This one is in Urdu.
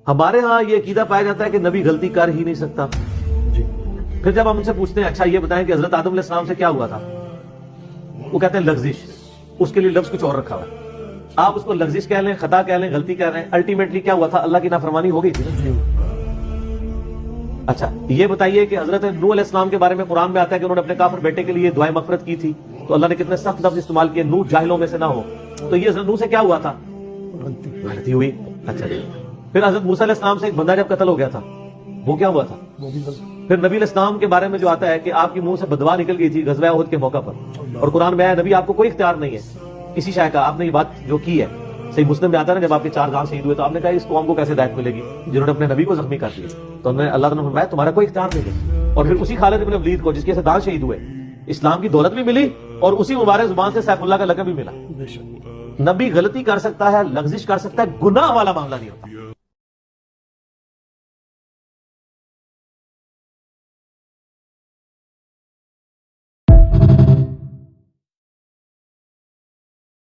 ہمارے ہاں یہ عقیدہ پایا جاتا ہے کہ نبی غلطی کر ہی نہیں سکتا. پھر جب ہم ان سے پوچھتے ہیں اچھا یہ بتائیں کہ حضرت آدم علیہ السلام سے کیا ہوا تھا, وہ کہتے ہیں لغزش. اس کے لیے لفظ کچھ اور رکھا ہوا ہے. آپ اس کو لغزش کہہ لیں, خطا کہہ لیں, غلطی کہہ رہے ہیں, الٹیمیٹلی کیا ہوا تھا, اللہ کی نافرمانی ہو گئی تھی نا. اچھا یہ بتائیے کہ حضرت نوح علیہ السلام کے بارے میں قرآن میں آتا ہے کہ انہوں نے اپنے کافر بیٹے کے لیے دعائیں مغفرت کی تھی, تو اللہ نے کتنے سخت لفظ استعمال کیے, نوح جاہلوں میں سے نہ ہو. تو یہ حضرت نوح سے کیا ہوا تھا, غلطی ہوئی. اچھا جی. پھر حضرت موسیٰ علیہ السلام سے ایک بندہ جب قتل ہو گیا تھا, وہ کیا ہوا تھا. پھر نبی علیہ السلام کے بارے میں جو آتا ہے کہ آپ کی منہ سے بدوا نکل گئی تھی غزوہ احد کے موقع پر, اور قرآن میں آیا نبی آپ کو کوئی اختیار نہیں ہے کسی شے کا, آپ نے یہ بات جو کی ہے. صحیح مسلم میں آتا ہے نا, جب آپ کے 4 جان شہید ہوئے تو آپ نے کہا اس قوم کو کیسے ہدایت ملے گی جنہوں نے اپنے نبی کو زخمی کر دیا. تو انہوں نے اللہ تعالیٰ نے فرمایا تمہارا کوئی اختیار نہیں ہے. اور پھر اسی خالد ابن ولید کو جس کے 7 شہید ہوئے, اسلام کی دولت بھی ملی اور اسی مبارک زبان سے سیف اللہ کا لقب بھی ملا. نبی غلطی کر سکتا ہے, لغزش کر سکتا ہے, گناہ والا معاملہ نہیں ہوتا.